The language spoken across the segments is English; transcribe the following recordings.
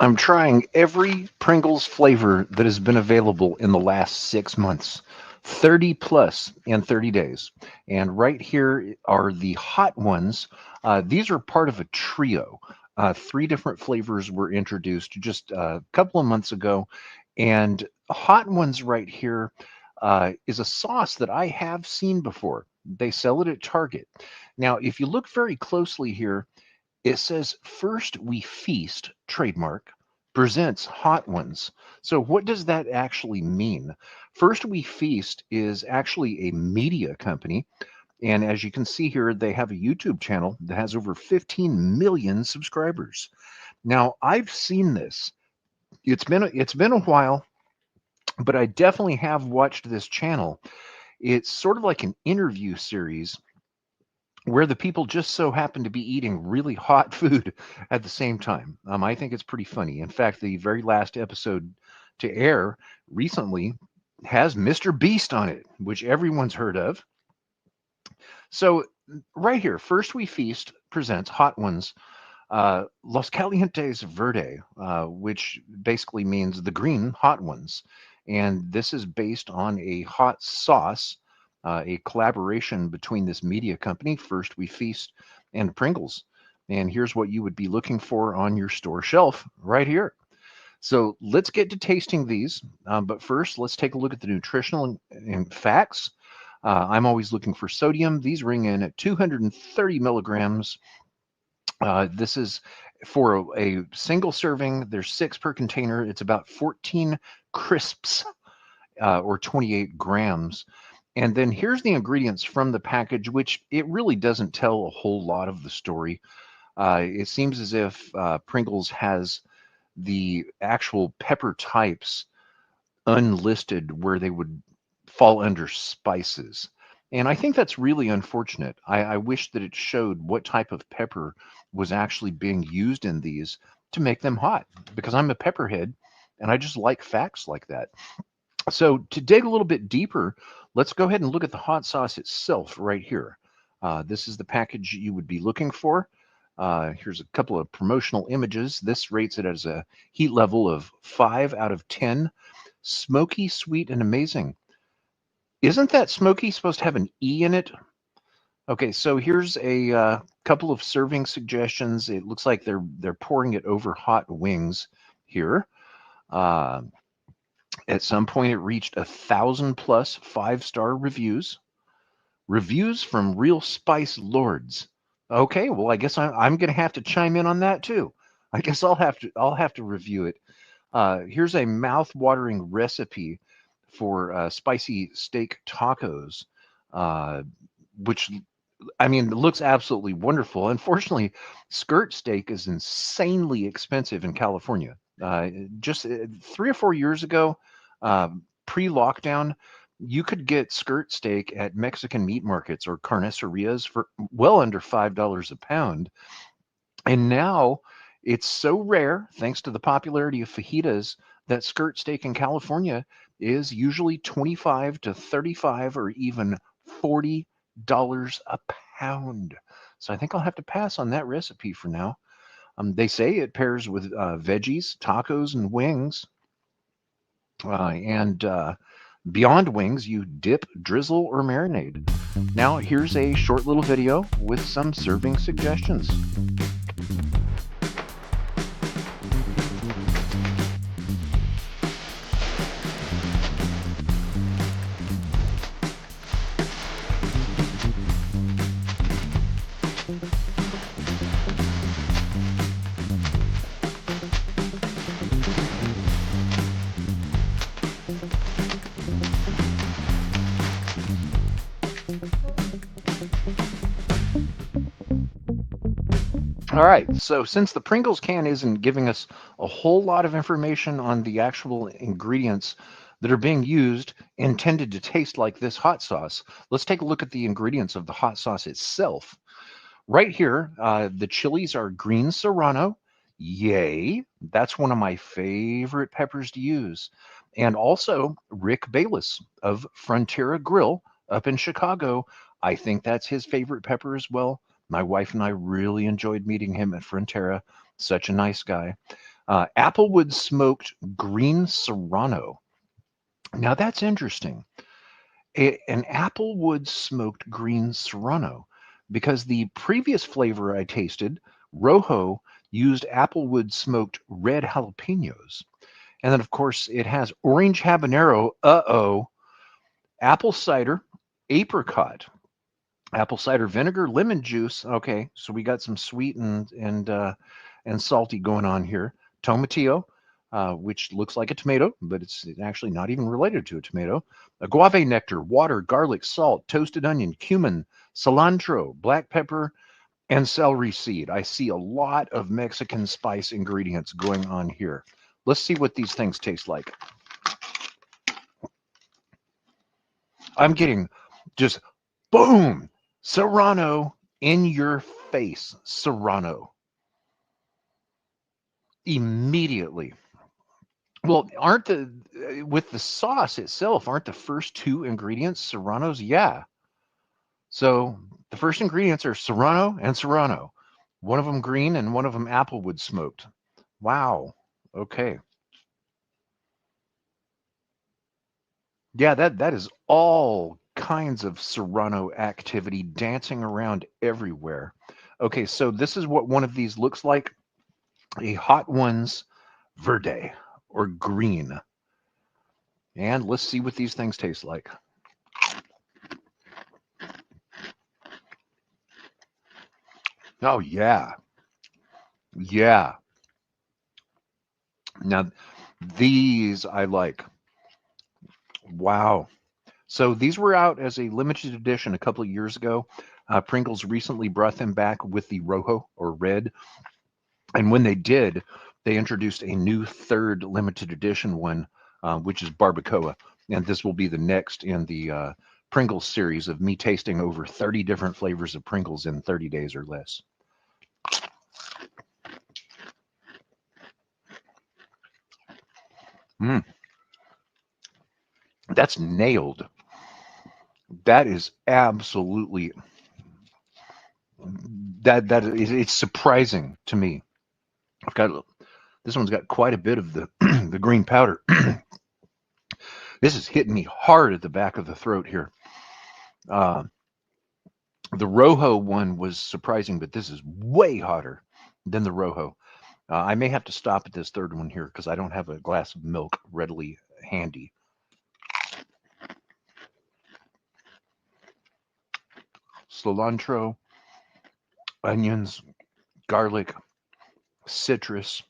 I'm trying every Pringles flavor that has been available in the last 6 months, 30 plus in 30 days. And right here are the hot ones. These are part of a trio. Three different flavors were introduced just a couple of months ago. And hot ones right here is a sauce that I have seen before. They sell it at Target. Now, if you look very closely here, it says First We Feast, trademark, presents hot ones. So, what does that actually mean? First We Feast is actually a media company. And as you can see here, they have a YouTube channel that has over 15 million subscribers. Now, I've seen this. It's been a while, but I definitely have watched this channel. It's sort of like an interview series where the people just so happen to be eating really hot food at the same time. I think it's pretty funny. In fact, the very last episode to air recently has Mr. Beast on it, which everyone's heard of. So, right here, First We Feast presents Hot Ones, Los Calientes Verde, which basically means the green hot ones. And this is based on a hot sauce, a collaboration between this media company, First We Feast, and Pringles. And here's what you would be looking for on your store shelf right here. So let's get to tasting these. But first, let's take a look at the nutritional and facts. I'm always looking for sodium. These ring in at 230 milligrams. This is for a single serving. There's 6 per container. It's about 14 crisps or 28 grams. And then here's the ingredients from the package, which it really doesn't tell a whole lot of the story. It seems as if Pringles has the actual pepper types unlisted where they would fall under spices. And I think that's really unfortunate. I wish that it showed what type of pepper was actually being used in these to make them hot, because I'm a pepperhead and I just like facts like that. So to dig a little bit deeper, let's go ahead and look at the hot sauce itself right here. This is the package you would be looking for. Here's a couple of promotional images. This rates it as a heat level of 5 out of 10. Smoky, sweet, and amazing. Isn't that smoky supposed to have an E in it? Okay, so here's a couple of serving suggestions. It looks like they're pouring it over hot wings here. Uh, at some point, it reached 1,000 plus 5-star reviews. Reviews from real spice lords. Okay, well, I guess I'm going to have to chime in on that too. I guess I'll have to review it. Here's a mouth-watering recipe for spicy steak tacos, which I mean, it looks absolutely wonderful. Unfortunately, skirt steak is insanely expensive in California. Just 3 or 4 years ago, uh, pre-lockdown, you could get skirt steak at Mexican meat markets or carnicerias for well under $5 a pound. And now it's so rare, thanks to the popularity of fajitas, that skirt steak in California is usually 25 to 35 or even $40 a pound. So I think I'll have to pass on that recipe for now. They say it pairs with veggies, tacos, and wings. And beyond wings, you dip, drizzle, or marinade. Now, here's a short little video with some serving suggestions. All right, so since the Pringles can isn't giving us a whole lot of information on the actual ingredients that are being used intended to taste like this hot sauce, let's take a look at the ingredients of the hot sauce itself. Right here, the chilies are green serrano. Yay, that's one of my favorite peppers to use. And also Rick Bayless of Frontera Grill up in Chicago. I think that's his favorite pepper as well. My wife and I really enjoyed meeting him at Frontera. Such a nice guy. Applewood smoked green serrano. Now that's interesting. An Applewood smoked green serrano, because the previous flavor I tasted, Rojo, used Applewood smoked red jalapenos. And then, of course, it has orange habanero, apple cider, apricot, apple cider vinegar, lemon juice. Okay, so we got some sweet and salty going on here. Tomatillo, which looks like a tomato, but it's actually not even related to a tomato. Guave nectar, water, garlic, salt, toasted onion, cumin, cilantro, black pepper, and celery seed. I see a lot of Mexican spice ingredients going on here. Let's see what these things taste like. I'm getting just boom, serrano in your face, serrano. Immediately. Well, aren't with the sauce itself, aren't the first two ingredients serranos? Yeah. So the first ingredients are serrano and serrano. One of them green and one of them applewood smoked. Wow. Okay. Yeah, that is all kinds of serrano activity dancing around everywhere. Okay, so this is what one of these looks like. A Hot Ones Verde or green. And let's see what these things taste like. Oh, yeah. Yeah. Now, these I like. Wow. So these were out as a limited edition a couple of years ago. Pringles recently brought them back with the Rojo or red. And when they did, they introduced a new third limited edition one, which is barbacoa. And this will be the next in the Pringles series of me tasting over 30 different flavors of Pringles in 30 days or less. Mm, that's nailed. That is absolutely it's surprising to me. I've got this one's got quite a bit of the the green powder. This is hitting me hard at the back of the throat here. Uh, the Rojo one was surprising, but this is way hotter than the Rojo. I may have to stop at this third one here because I don't have a glass of milk readily handy. Cilantro, onions, garlic, citrus.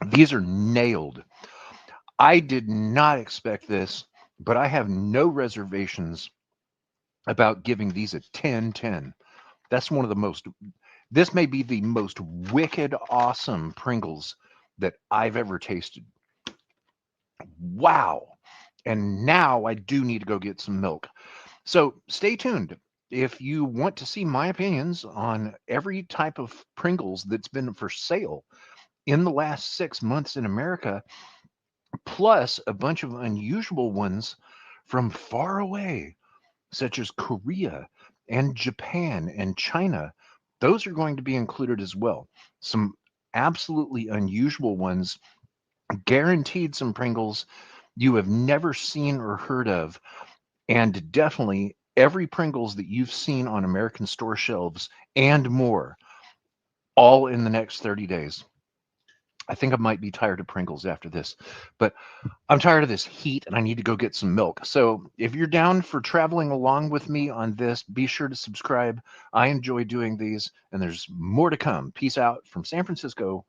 These are nailed. I did not expect this, but I have no reservations about giving these a 10/10. That's one of the most, this may be the most wicked awesome Pringles that I've ever tasted. Wow. And now I do need to go get some milk. So stay tuned. If you want to see my opinions on every type of Pringles that's been for sale in the last 6 months in America, plus a bunch of unusual ones from far away, such as Korea and Japan and China, those are going to be included as well. Some absolutely unusual ones, guaranteed some Pringles you have never seen or heard of, and definitely every Pringles that you've seen on American store shelves and more, all in the next 30 days. I think I might be tired of Pringles after this, but I'm tired of this heat and I need to go get some milk. So if you're down for traveling along with me on this, be sure to subscribe. I enjoy doing these and there's more to come. Peace out from San Francisco.